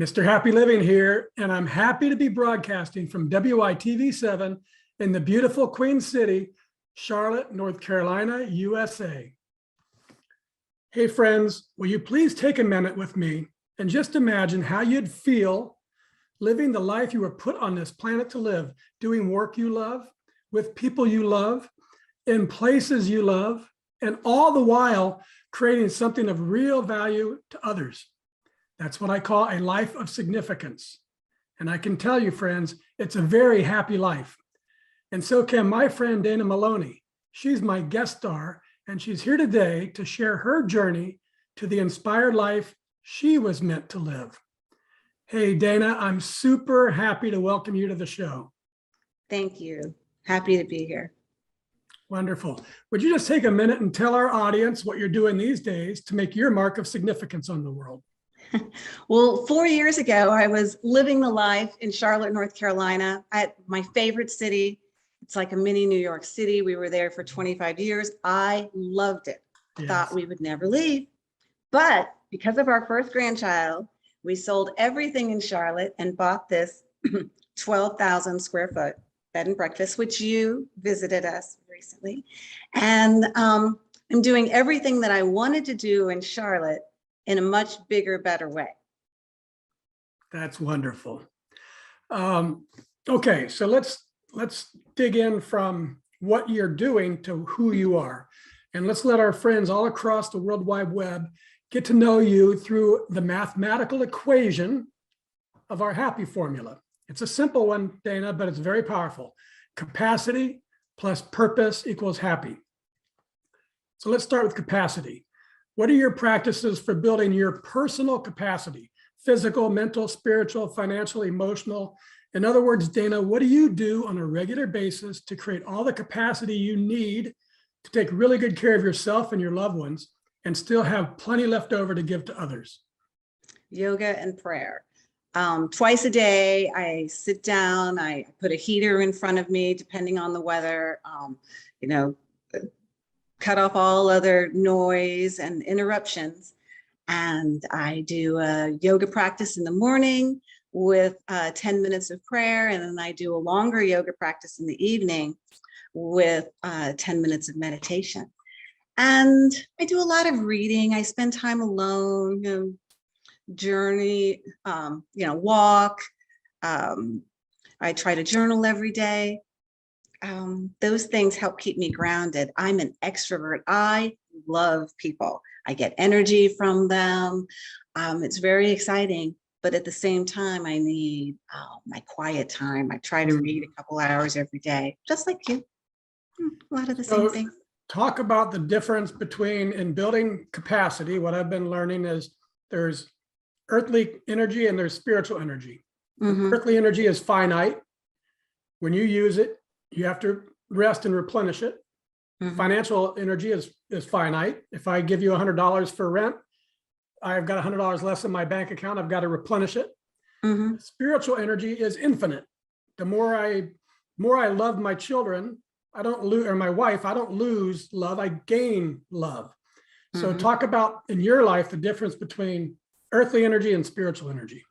Mr. Happy Living here, and I'm happy to be broadcasting from WITV7 in the beautiful Queen City, Charlotte, North Carolina, USA. Hey friends, will you please take a minute with me and just imagine how you'd feel living the life you were put on this planet to live, doing work you love, with people you love, in places you love, and all the while creating something of real value to others. That's what I call a life of significance. And I can tell you, friends, it's a very happy life. And so can my friend Dana Maloney. She's my guest star, and she's here today to share her journey to the inspired life she was meant to live. Hey, Dana, I'm super happy to welcome you to the show. Thank you. Happy to be here. Wonderful. Would you just take a minute and tell our audience what you're doing these days to make your mark of significance on the world? Well, 4 years ago, I was living the life in Charlotte, North Carolina, at my favorite city. It's like a mini New York City. We were there for 25 years. I loved it. Yes. Thought we would never leave. But because of our first grandchild, we sold everything in Charlotte and bought this 12,000 square foot bed and breakfast, which you visited us recently. And I'm doing everything that I wanted to do in Charlotte in a much bigger, better way. That's wonderful. Okay, so let's dig in from what you're doing to who you are. And let's let our friends all across the World Wide Web get to know you through the mathematical equation of our happy formula. It's a simple one, Dana, but it's very powerful. Capacity plus purpose equals happy. So let's start with capacity. What are your practices for building your personal capacity? Physical, mental, spiritual, financial, emotional. In other words, Dana, what do you do on a regular basis to create all the capacity you need to take really good care of yourself and your loved ones and still have plenty left over to give to others? Yoga and prayer. Twice a day, I sit down, I put a heater in front of me, depending on the weather, cut off all other noise and interruptions. And I do a yoga practice in the morning with 10 minutes of prayer. And then I do a longer yoga practice in the evening with 10 minutes of meditation. And I do a lot of reading. I spend time alone, journey, walk. I try to journal every day. Those things help keep me grounded. I'm an extrovert. I love people. I get energy from them. It's very exciting, but at the same time, I need my quiet time. I try to read a couple hours every day, just like you. A lot of the same things. Talk about the difference between in building capacity. What I've been learning is there's earthly energy and there's spiritual energy. Mm-hmm. Earthly energy is finite. When you use it, you have to rest and replenish it. Mm-hmm. Financial energy is finite. If I give you $100 for rent, I've got $100 less in my bank account. I've got to replenish it. Mm-hmm. Spiritual energy is infinite. The more I love my children, I don't lose, or my wife, I don't lose love, I gain love. So mm-hmm. Talk about in your life, the difference between earthly energy and spiritual energy.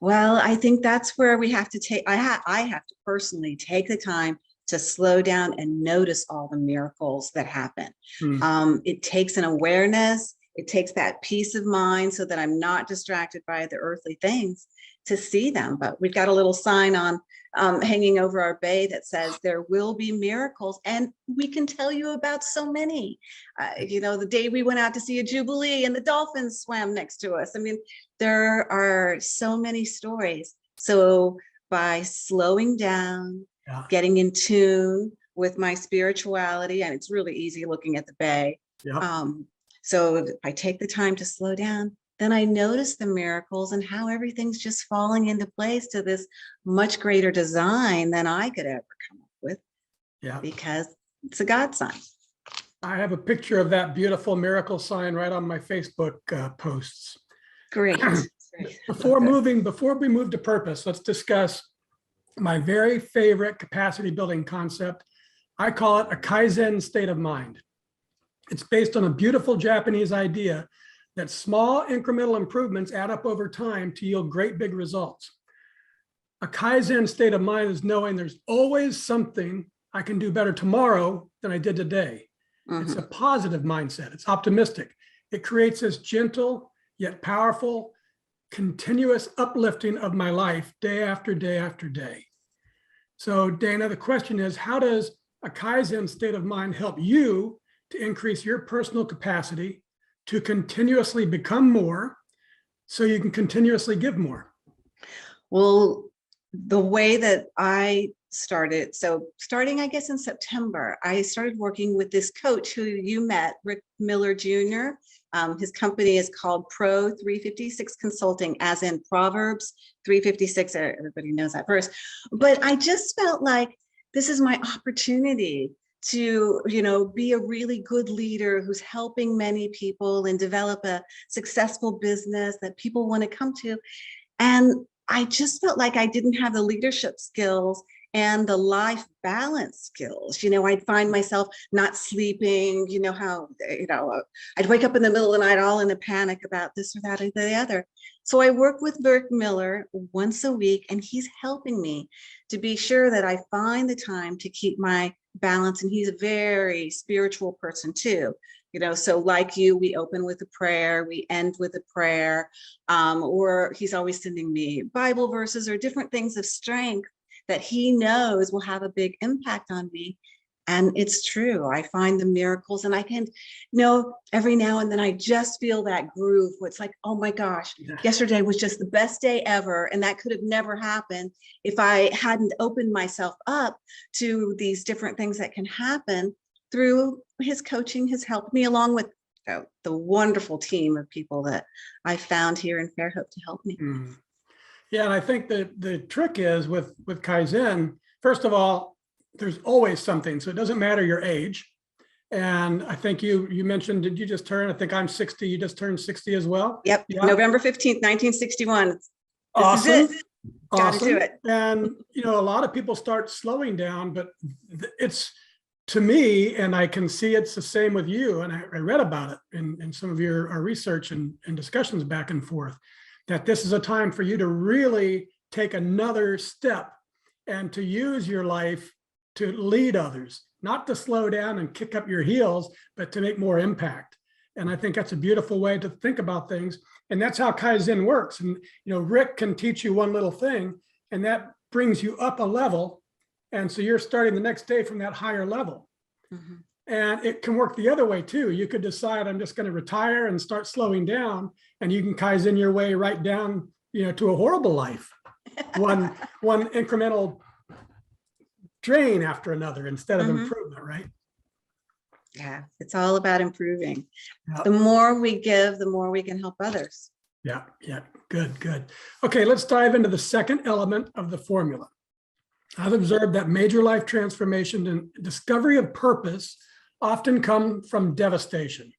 Well, I think that's where we have to take, I have to personally take the time to slow down and notice all the miracles that happen. Mm-hmm. It takes an awareness, it takes that peace of mind so that I'm not distracted by the earthly things to see them. But we've got a little sign on hanging over our bay that says there will be miracles, and we can tell you about so many. The day we went out to see a Jubilee and the dolphins swam next to us. I mean, there are so many stories. So by slowing down, getting in tune with my spirituality, and it's really easy looking at the bay. Yeah. So if I take the time to slow down, then I notice the miracles and how everything's just falling into place to this much greater design than I could ever come up with. Yeah. Because it's a God sign. I have a picture of that beautiful miracle sign right on my Facebook posts. Great. Before we move to purpose, let's discuss my very favorite capacity building concept. I call it a Kaizen state of mind. It's based on a beautiful Japanese idea that small incremental improvements add up over time to yield great big results. A Kaizen state of mind is knowing there's always something I can do better tomorrow than I did today. It's a positive mindset. It's optimistic. It creates this gentle yet powerful, continuous uplifting of my life day after day after day. So Dana, the question is, how does a Kaizen state of mind help you to increase your personal capacity to continuously become more so you can continuously give more? Well, the way that I started, so starting, I guess, in September, I started working with this coach who you met, Rick Miller Jr. His company is called Pro 356 Consulting, as in Proverbs 356. Everybody knows that verse. But I just felt like this is my opportunity to, be a really good leader who's helping many people and develop a successful business that people want to come to. And I just felt like I didn't have the leadership skills and the life balance skills. I'd find myself not sleeping, I'd wake up in the middle of the night all in a panic about this or that or the other. So I work with Rick Miller once a week, and he's helping me to be sure that I find the time to keep my balance. And he's a very spiritual person too. So like you, we open with a prayer, we end with a prayer, or he's always sending me Bible verses or different things of strength that he knows will have a big impact on me. And it's true. I find the miracles, and I can every now and then I just feel that groove where it's like, oh my gosh, yesterday was just the best day ever. And that could have never happened if I hadn't opened myself up to these different things that can happen through his coaching. Has helped me, along with the wonderful team of people that I found here in Fairhope to help me. Yeah, and I think that the trick is with Kaizen, first of all, there's always something. So it doesn't matter your age. And I think you mentioned, did you just turn? I think I'm 60. You just turned 60 as well? Yep. Yeah. November 15th, 1961. Awesome. This is it. Awesome. Gotta do it. And, a lot of people start slowing down, but it's, to me, and I can see it's the same with you, and I read about it in some of our research and discussions back and forth, that this is a time for you to really take another step and to use your life to lead others, not to slow down and kick up your heels, but to make more impact. And I think that's a beautiful way to think about things. And that's how Kaizen works. And, Rick can teach you one little thing, and that brings you up a level. And so you're starting the next day from that higher level. Mm-hmm. And it can work the other way too. You could decide, I'm just going to retire and start slowing down, and you can Kaizen your way right down, to a horrible life. One incremental drain after another instead of improvement, right? Yeah, it's all about improving. Yep. The more we give, the more we can help others. Yeah, good. Okay, let's dive into the second element of the formula. I've observed that major life transformation and discovery of purpose often come from devastation.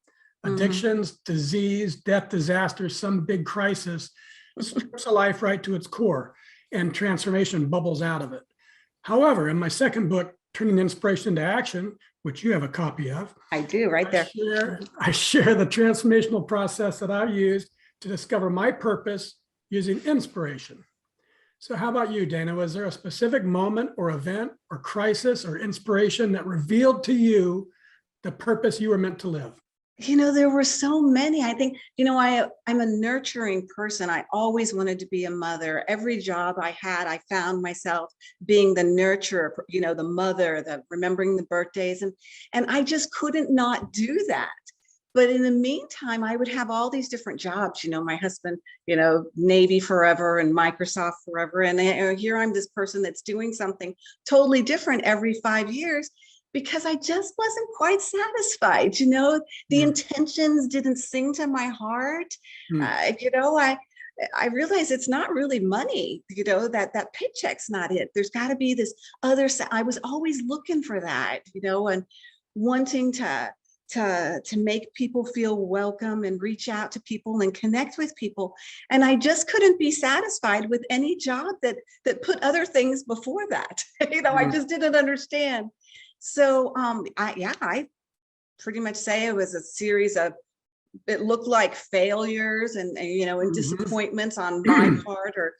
Addictions, disease, death, disaster, some big crisis strips a life right to its core, and transformation bubbles out of it. However, in my second book, Turning Inspiration into Action, which you have a copy of. I do, right there. I share the transformational process that I've used to discover my purpose using inspiration. So how about you, Dana? Was there a specific moment or event or crisis or inspiration that revealed to you the purpose you were meant to live? There were so many. I think, I'm a nurturing person. I always wanted to be a mother. Every job I had, I found myself being the nurturer, the mother, the remembering the birthdays. And I just couldn't not do that. But in the meantime, I would have all these different jobs. My husband, Navy forever and Microsoft forever. And here I'm this person that's doing something totally different every 5 years, because I just wasn't quite satisfied. The intentions didn't sing to my heart. I realized it's not really money, that paycheck's not it. There's got to be this other side. I was always looking for that, and wanting to make people feel welcome and reach out to people and connect with people. And I just couldn't be satisfied with any job that put other things before that. I just didn't understand. So I pretty much say it was a series of it looked like failures and and disappointments on my part, or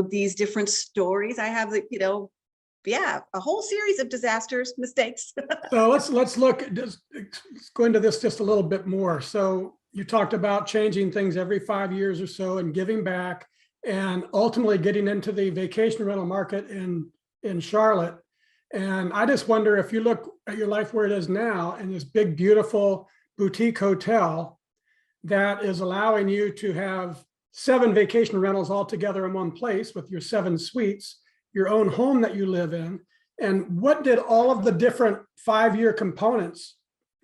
these different stories. I have a whole series of disasters, mistakes. So let's go into this just a little bit more. So you talked about changing things every 5 years or so and giving back, and ultimately getting into the vacation rental market in Charlotte. And I just wonder, if you look at your life where it is now, and this big, beautiful boutique hotel that is allowing you to have 7 vacation rentals all together in one place with your 7 suites, your own home that you live in. And what did all of the different 5-year components,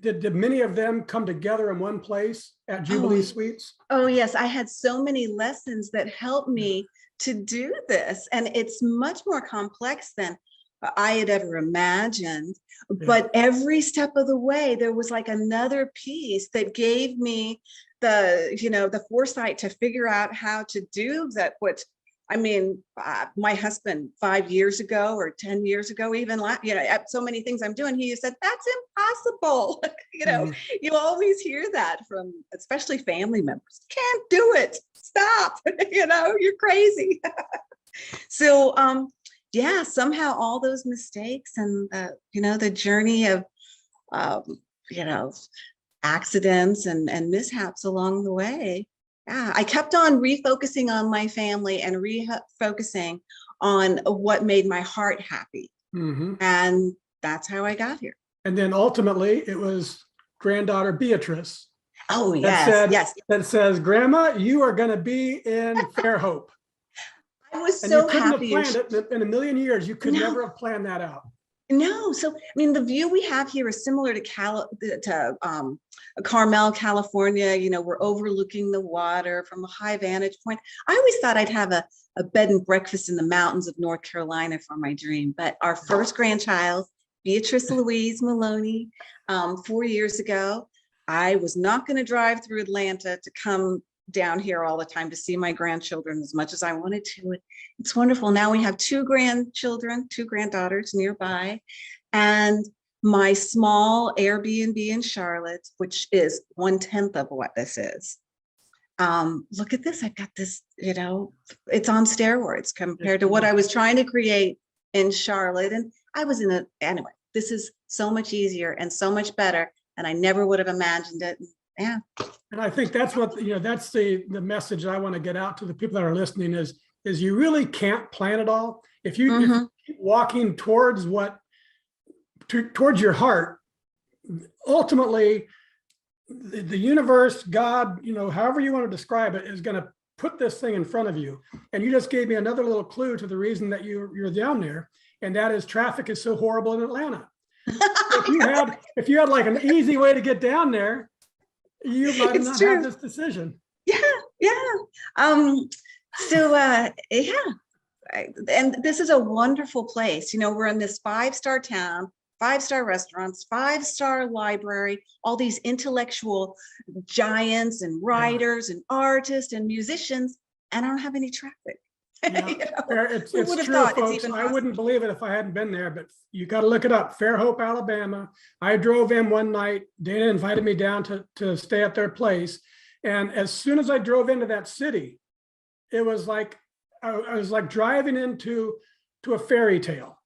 did many of them come together in one place at Jubilee Suites? Oh, yes. I had so many lessons that helped me to do this. And it's much more complex than I had ever imagined. Yeah. But every step of the way, there was like another piece that gave me the foresight to figure out how to do that. My husband 5 years ago or 10 years ago, even so many things I'm doing, he said, that's impossible. You always hear that from especially family members. Can't do it. Stop. You're crazy. So, somehow all those mistakes and the journey of accidents and mishaps along the way. Yeah, I kept on refocusing on my family and refocusing on what made my heart happy. And that's how I got here. And then ultimately it was granddaughter Beatrice. Oh, yes. That says, Grandma, you are going to be in Fairhope. I was And so you couldn't happy. have planned it in a million years. You could never have planned that out. No. So, the view we have here is similar to Carmel, California. We're overlooking the water from a high vantage point. I always thought I'd have a bed and breakfast in the mountains of North Carolina for my dream. But our first grandchild, Beatrice Louise Maloney, 4 years ago, I was not going to drive through Atlanta to come down here all the time to see my grandchildren as much as I wanted to. It's wonderful. Now we have 2 grandchildren, 2 granddaughters nearby, and my small Airbnb in Charlotte, which is 1/10 of what this is. Look at this. I've got this, it's on steroids compared to what I was trying to create in Charlotte. And I was anyway, this is so much easier and so much better. And I never would have imagined it. Yeah. And I think that's what, that's the message I want to get out to the people that are listening is you really can't plan it all. If you keep walking towards towards your heart, ultimately the universe, God, however you want to describe it, is going to put this thing in front of you. And you just gave me another little clue to the reason that you're down there. And that is traffic is so horrible in Atlanta. If you had like an easy way to get down there, you might not have this decision. And this is a wonderful place. We're in this 5-star town, 5-star restaurants, 5-star library, all these intellectual giants and writers and artists and musicians, and I don't have any traffic. It's true, folks. I wouldn't believe it if I hadn't been there, but you got to look it up. Fairhope, Alabama. I drove in one night. Dana invited me down to stay at their place. And as soon as I drove into that city, it was like, I was like driving into a fairy tale.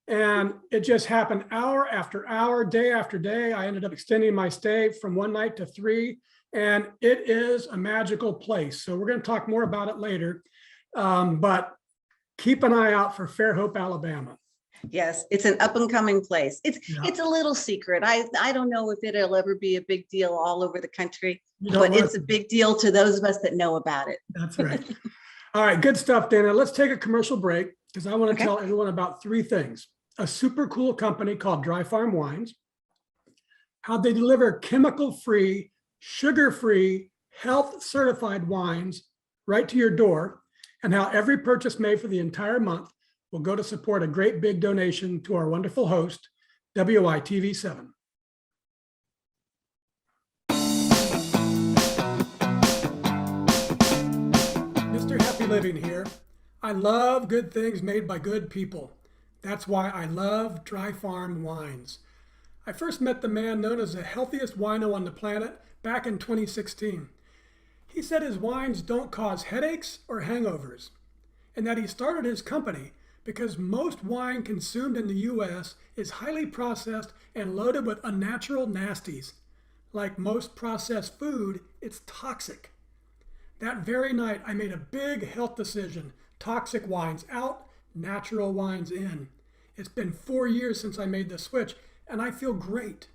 And it just happened hour after hour, day after day. I ended up extending my stay from 1 night to 3. And it is a magical place. So we're going to talk more about it later. But keep an eye out for Fairhope, Alabama. Yes, it's an up and coming place. It's a little secret. I don't know if it'll ever be a big deal all over the country, but it's a big deal to those of us that know about it. That's right. All right, good stuff, Dana. Let's take a commercial break because I want to tell everyone about 3 things. A super cool company called Dry Farm Wines, how they deliver chemical-free, sugar-free, health-certified wines right to your door, and how every purchase made for the entire month will go to support a great big donation to our wonderful host, WITV7. Mr. Happy Living here. I love good things made by good people. That's why I love Dry Farm Wines. I first met the man known as the healthiest wino on the planet back in 2016. He said his wines don't cause headaches or hangovers, and that he started his company because most wine consumed in the US is highly processed and loaded with unnatural nasties. Like most processed food, it's toxic. That very night, I made a big health decision. Toxic wines out, natural wines in. It's been 4 years since I made the switch, and I feel great.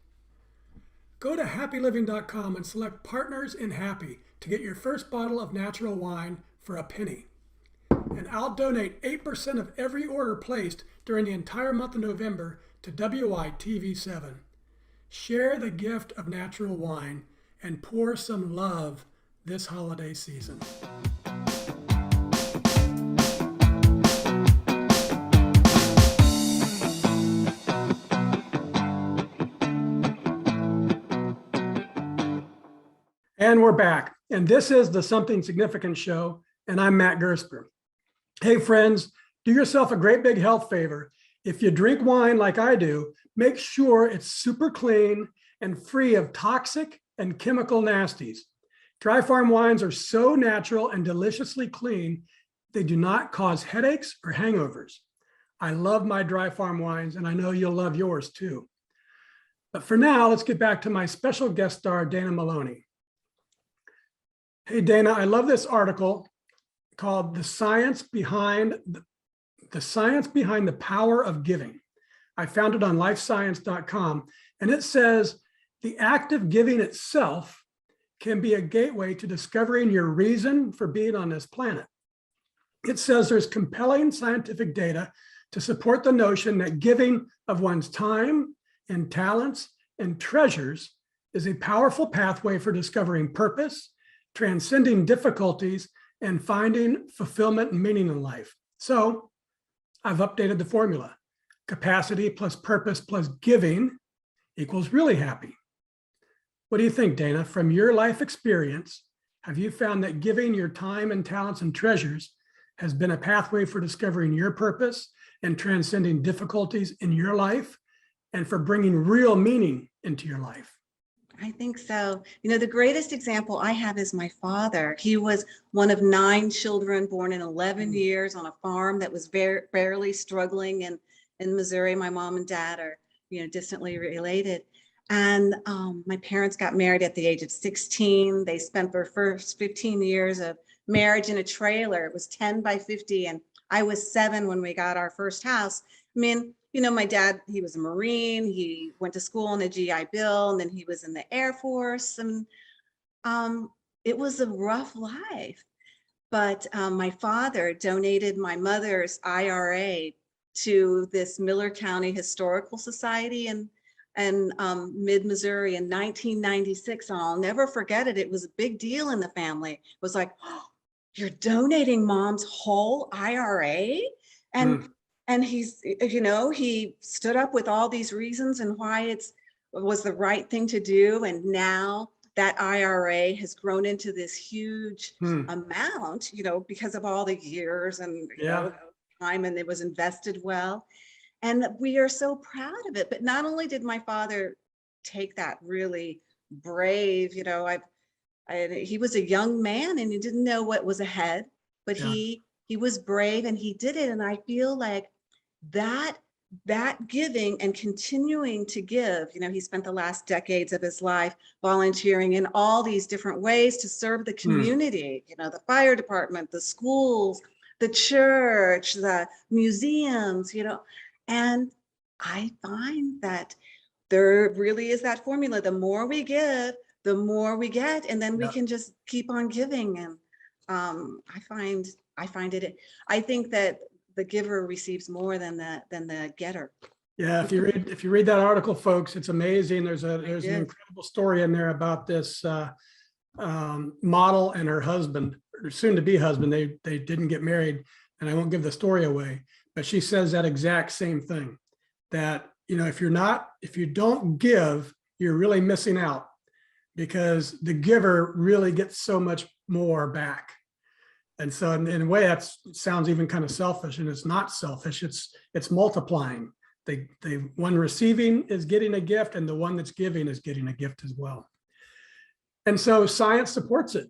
Go to happyliving.com and select Partners in Happy to get your first bottle of natural wine for a penny. And I'll donate 8% of every order placed during the entire month of November to WITV7. Share the gift of natural wine and pour some love this holiday season. And we're back. And this is the Something Significant Show. And I'm Matt Gersper. Hey, friends, do yourself a great big health favor. If you drink wine like I do, make sure it's super clean and free of toxic and chemical nasties. Dry farm wines are so natural and deliciously clean, they do not cause headaches or hangovers. I love my dry farm wines, and I know you'll love yours too. But for now, let's get back to my special guest star, Dana Maloney. Hey, Dana, I love this article called The Science Behind the Power of Giving. I found it on lifescience.com, and it says the act of giving itself can be a gateway to discovering your reason for being on this planet. It says there's compelling scientific data to support the notion that giving of one's time and talents and treasures is a powerful pathway for discovering purpose, transcending difficulties, and finding fulfillment and meaning in life. So I've updated the formula. Capacity plus purpose plus giving equals really happy. What do you think, Dana? From your life experience, have you found that giving your time and talents and treasures has been a pathway for discovering your purpose and transcending difficulties in your life and for bringing real meaning into your life? I think so. You know, the greatest example I have is my father. He was one of 9 children born in 11 years on a farm that was barely struggling in Missouri. My mom and dad are, distantly related. And my parents got married at the age of 16. They spent their first 15 years of marriage in a trailer. It was 10 by 50. And I was 7 when we got our first house. I mean, my dad, he was a Marine. He went to school on a GI Bill, and then he was in the Air Force. And it was a rough life. But my father donated my mother's IRA to this Miller County Historical Society in mid-Missouri in 1996. And I'll never forget it. It was a big deal in the family. It was like, oh, you're donating mom's whole IRA? And he's, he stood up with all these reasons and why it was the right thing to do. And now that IRA has grown into this huge amount, because of all the years and time, and it was invested well. And we are so proud of it. But not only did my father take that really brave, he was a young man and he didn't know what was ahead, but he was brave and he did it. And I feel like that giving and continuing to give, he spent the last decades of his life volunteering in all these different ways to serve the community, the fire department, the schools, the church, the museums, and I find that there really is that formula. The more we give, the more we get, and then we can just keep on giving. And I find I think that the giver receives more than the getter. Yeah, if you read that article, folks, it's amazing. There's an incredible story in there about this model and her husband, or soon-to-be husband. They didn't get married, and I won't give the story away, but she says that exact same thing. That if you don't give, you're really missing out, because the giver really gets so much more back. And so in a way, that sounds even kind of selfish, and it's not selfish. It's multiplying. The one receiving is getting a gift, and the one that's giving is getting a gift as well. And so science supports it.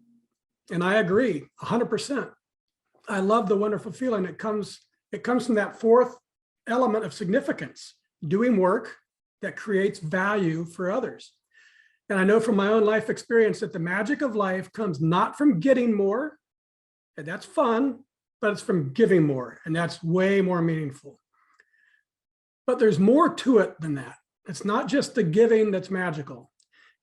And I agree 100%. I love the wonderful feeling. It comes from that fourth element of significance, doing work that creates value for others. And I know from my own life experience that the magic of life comes not from getting more, and that's fun, but it's from giving more, and that's way more meaningful. But there's more to it than that. It's not just the giving that's magical.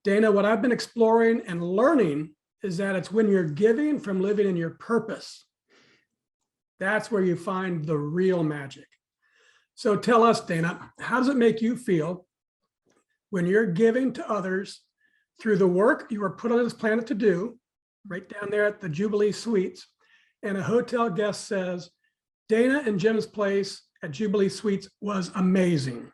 Dana, what I've been exploring and learning is that it's when you're giving from living in your purpose. That's where you find the real magic. So tell us, Dana, how does it make you feel when you're giving to others through the work you were put on this planet to do, right down there at the Jubilee Suites, and a hotel guest says, Dana and Jim's place at Jubilee Suites was amazing.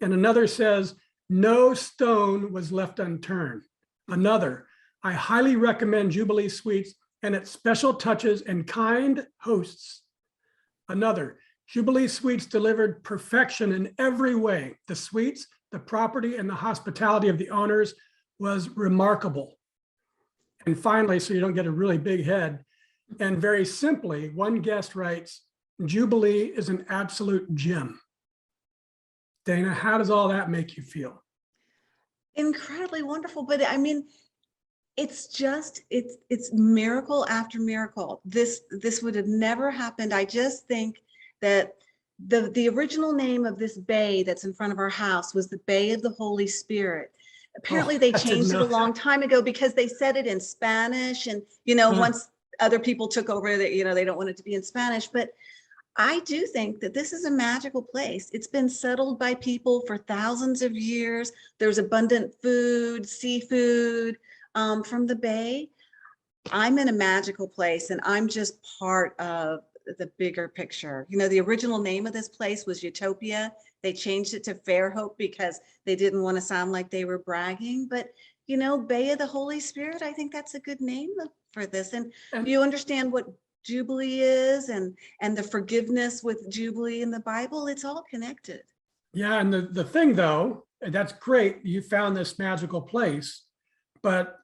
And another says, no stone was left unturned. Another, I highly recommend Jubilee Suites and its special touches and kind hosts. Another, Jubilee Suites delivered perfection in every way. The suites, the property, and the hospitality of the owners was remarkable. And finally, so you don't get a really big head, and very simply, one guest writes, Jubilee is an absolute gem. Dana, how does all that make you feel? Incredibly wonderful. But I mean, it's miracle after miracle. This would have never happened. I just think that the original name of this bay that's in front of our house was the Bay of the Holy Spirit. Apparently they changed it a long time ago because they said it in Spanish, and once other people took over, that they don't want it to be in Spanish. But I do think that this is a magical place. It's been settled by people for thousands of years. There's abundant food, seafood from the bay. I'm in a magical place, and I'm just part of the bigger picture. The original name of this place was Utopia. They changed it to Fairhope because they didn't want to sound like they were bragging. But Bay of the Holy Spirit, I think that's a good name for this. And you understand what Jubilee is and the forgiveness with Jubilee in the Bible. It's all connected. Yeah, and the thing though, that's great, you found this magical place, but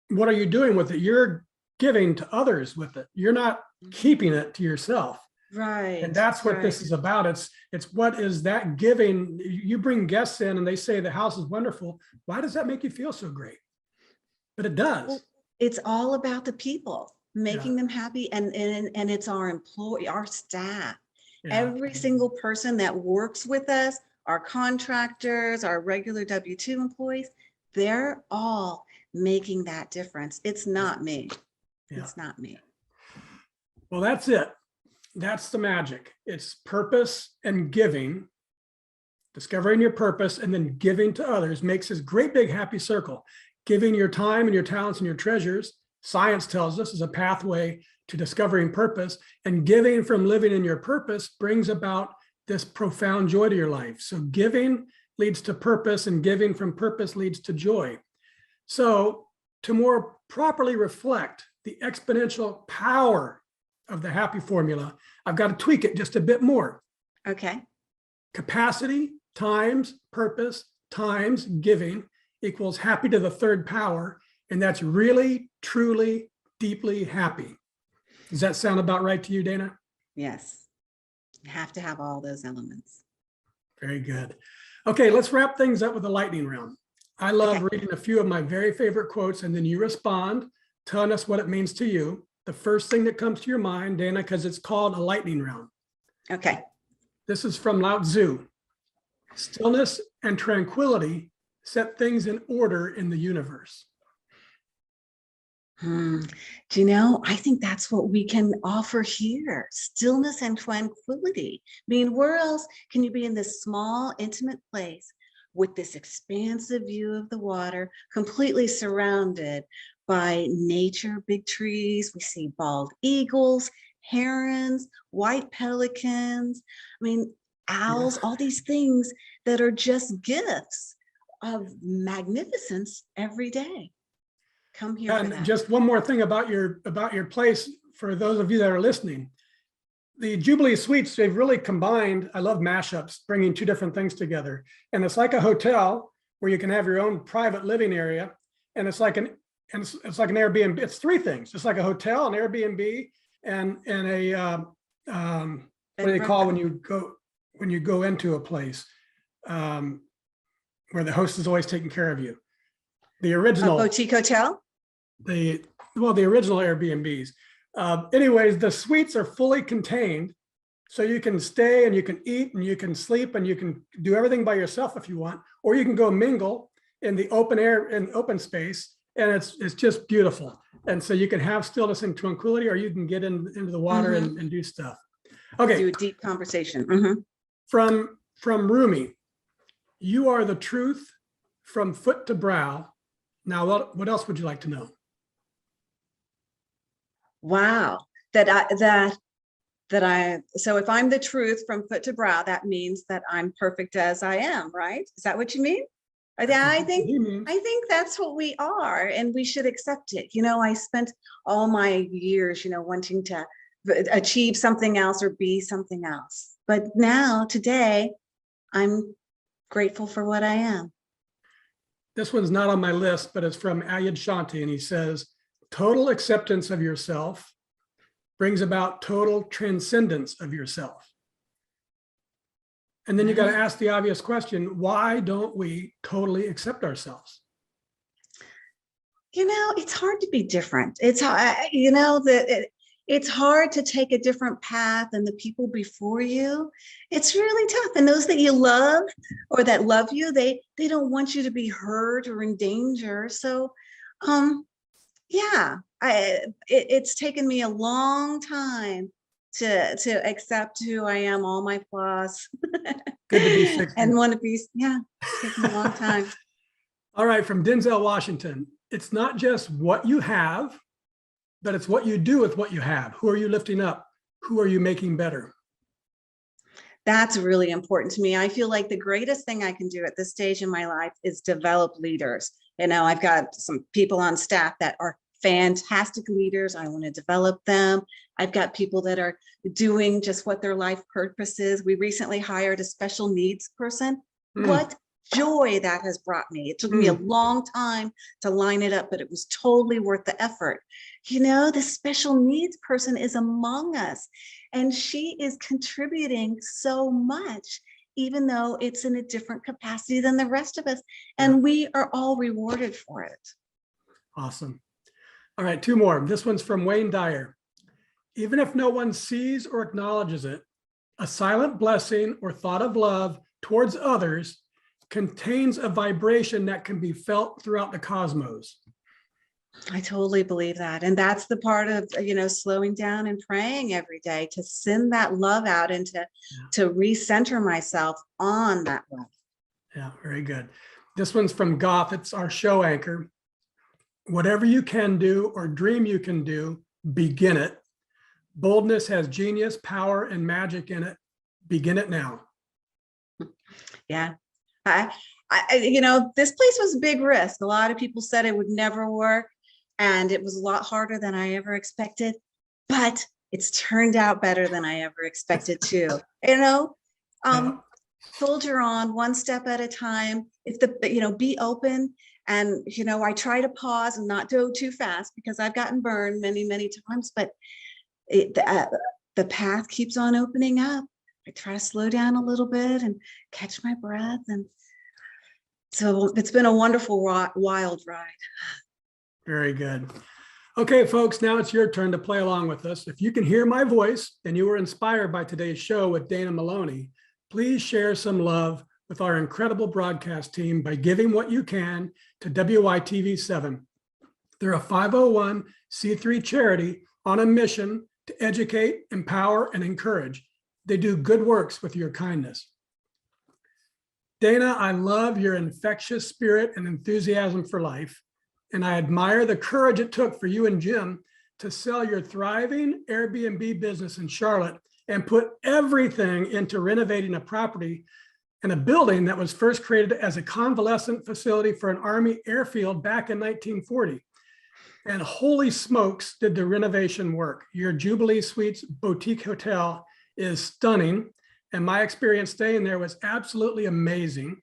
what are you doing with it? You're giving to others with it. You're not keeping it to yourself. Right. And that's what this is about. It's what is that giving? You bring guests in and they say the house is wonderful. Why does that make you feel so great? But it does. Well, it's all about the people, making them happy, and it's our staff. Yeah. Every single person that works with us, our contractors, our regular W-2 employees, they're all making that difference. It's not me. Yeah. It's not me. Well, that's it. That's the magic. It's purpose and giving, discovering your purpose and then giving to others makes this great big happy circle. Giving your time and your talents and your treasures, science tells us, is a pathway to discovering purpose, and giving from living in your purpose brings about this profound joy to your life. So giving leads to purpose, and giving from purpose leads to joy. So to more properly reflect the exponential power of the happy formula, I've got to tweak it just a bit more. Okay. Capacity times purpose times giving equals happy to the third power. And that's really, truly, deeply happy. Does that sound about right to you, Dana? Yes. You have to have all those elements. Very good. Okay, let's wrap things up with a lightning round. I love reading a few of my very favorite quotes, and then you respond, telling us what it means to you. The first thing that comes to your mind, Dana, because it's called a lightning round. Okay. This is from Lao Tzu. Stillness and tranquility set things in order in the universe. Do you know, I think that's what we can offer here. Stillness and tranquility. I mean, where else can you be in this small, intimate place with this expansive view of the water, completely surrounded by nature, big trees. We see bald eagles, herons, white pelicans, I mean, owls, all these things that are just gifts of magnificence every day. Come here. And just one more thing about your place, for those of you that are listening. The Jubilee Suites, they've really combined, I love mashups, bringing two different things together. And it's like a hotel where you can have your own private living area. And it's like an and it's like an Airbnb. It's three things. It's like a hotel, an Airbnb, and a what do they call when you go into a place where the host is always taking care of you? The original boutique hotel. The original Airbnbs. Anyways, the suites are fully contained, so you can stay and you can eat and you can sleep and you can do everything by yourself if you want, or you can go mingle in the open air and open space, and it's just beautiful. And so you can have stillness and tranquility, or you can get into the water and do stuff. Okay. Do a deep conversation. From Rumi, you are the truth from foot to brow. Now, what else would you like to know? Wow. So if I'm the truth from foot to brow, that means that I'm perfect as I am, right? Is that what you mean? I think that's what we are, and we should accept it. I spent all my years, wanting to achieve something else or be something else. But now, today, I'm grateful for what I am. This one's not on my list, but it's from Ayad Shanti, and he says, total acceptance of yourself brings about total transcendence of yourself. And then you got to ask the obvious question, why don't we totally accept ourselves? It's hard to be different. It's hard to take a different path than the people before you. It's really tough. And those that you love or that love you, they don't want you to be hurt or in danger. So, it's taken me a long time to accept who I am, all my flaws. Good to be 60. And want to be, it's taken a long time. All right, from Denzel Washington, it's not just what you have, but it's what you do with what you have. Who are you lifting up? Who are you making better? That's really important to me. I feel like the greatest thing I can do at this stage in my life is develop leaders. I've got some people on staff that are fantastic leaders. I want to develop them. I've got people that are doing just what their life purpose is. We recently hired a special needs person. What joy that has brought me. It took me a long time to line it up, but it was totally worth the effort. The special needs person is among us, and she is contributing so much, even though it's in a different capacity than the rest of us. And we are all rewarded for it. Awesome. All right, two more. This one's from Wayne Dyer. Even if no one sees or acknowledges it, a silent blessing or thought of love towards others contains a vibration that can be felt throughout the cosmos. I totally believe that. And that's the part of, slowing down and praying every day to send that love out and to recenter myself on that love. Yeah, very good. This one's from Goff. It's our show anchor. Whatever you can do or dream you can do, begin it. Boldness has genius, power, and magic in it. Begin it now. Yeah. This place was a big risk. A lot of people said it would never work, and it was a lot harder than I ever expected, but it's turned out better than I ever expected to. Soldier on one step at a time. Be open. And, I try to pause and not go too fast because I've gotten burned many, many times, but the path keeps on opening up. I try to slow down a little bit and catch my breath. And so it's been a wonderful, wild ride. Very good. Okay, folks, now it's your turn to play along with us. If you can hear my voice and you were inspired by today's show with Dana Maloney, please share some love with our incredible broadcast team by giving what you can to WITV7. They're a 501c3 charity on a mission to educate, empower, and encourage. They do good works with your kindness. Dana, I love your infectious spirit and enthusiasm for life, and I admire the courage it took for you and Jim to sell your thriving Airbnb business in Charlotte and put everything into renovating a property and a building that was first created as a convalescent facility for an Army airfield back in 1940. And holy smokes, did the renovation work. Your Jubilee Suites boutique hotel is stunning, and my experience staying there was absolutely amazing.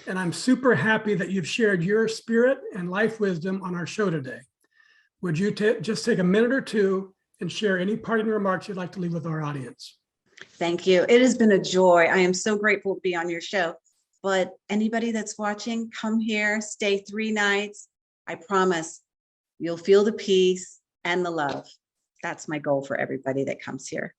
And I'm super happy that you've shared your spirit and life wisdom on our show today. Would you just take a minute or two and share any parting remarks you'd like to leave with our audience? Thank you. It has been a joy. I am so grateful to be on your show. But anybody that's watching, come here, stay 3 nights. I promise you'll feel the peace and the love. That's my goal for everybody that comes here.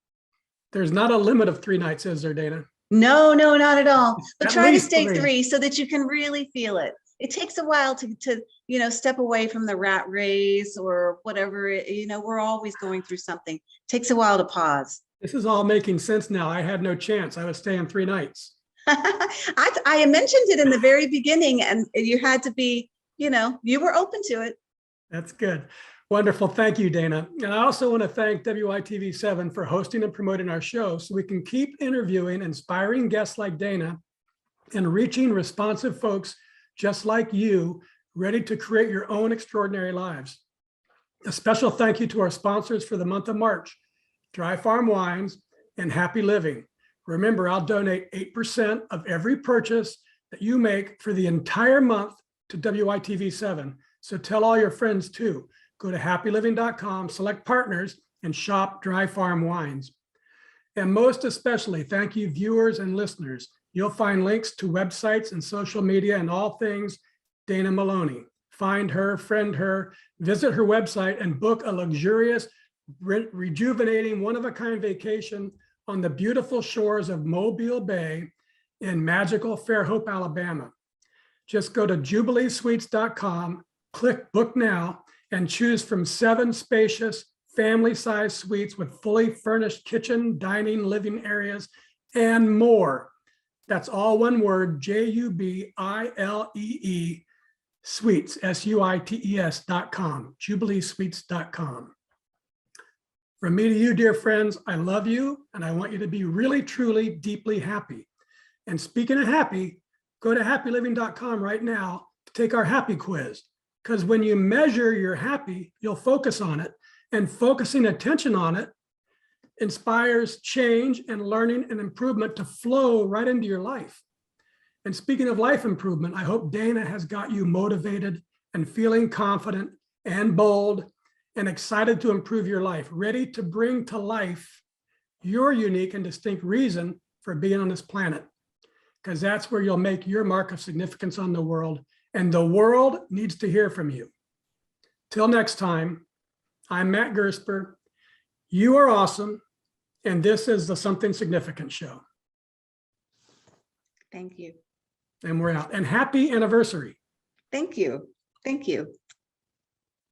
There's not a limit of 3 nights, is there, Dana? No, not at all. But At try to least stay 3. 3 so that you can really feel it. It takes a while to step away from the rat race or whatever. We're always going through something. It takes a while to pause. This is all making sense now. I had no chance. I was staying 3 nights. I mentioned it in the very beginning, and you had to be, you were open to it. That's good. Wonderful. Thank you, Dana. And I also want to thank WITV7 for hosting and promoting our show so we can keep interviewing inspiring guests like Dana and reaching responsive folks just like you, ready to create your own extraordinary lives. A special thank you to our sponsors for the month of March, Dry Farm Wines and Happy Living. Remember, I'll donate 8% of every purchase that you make for the entire month to WITV7. So tell all your friends too. Go to happyliving.com, select partners, and shop Dry Farm Wines. And most especially, thank you, viewers and listeners. You'll find links to websites and social media and all things Dana Maloney. Find her, friend her, visit her website, and book a luxurious, rejuvenating, one-of-a-kind vacation on the beautiful shores of Mobile Bay in magical Fairhope, Alabama. Just go to jubileesuites.com, click book now, and choose from 7 spacious family-sized suites with fully furnished kitchen, dining, living areas, and more. That's all one word, Jubilee, suites, suites.com, jubileesuites.com. From me to you, dear friends, I love you, and I want you to be really, truly, deeply happy. And speaking of happy, go to happyliving.com right now to take our happy quiz. Because when you measure your happy, you'll focus on it, and focusing attention on it inspires change and learning and improvement to flow right into your life. And speaking of life improvement, I hope Dana has got you motivated and feeling confident and bold and excited to improve your life, ready to bring to life your unique and distinct reason for being on this planet. Because that's where you'll make your mark of significance on the world, and the world needs to hear from you. Till next time, I'm Matt Gersper. You are awesome, and this is the Something Significant Show. Thank you. And we're out. And happy anniversary. Thank you. Thank you.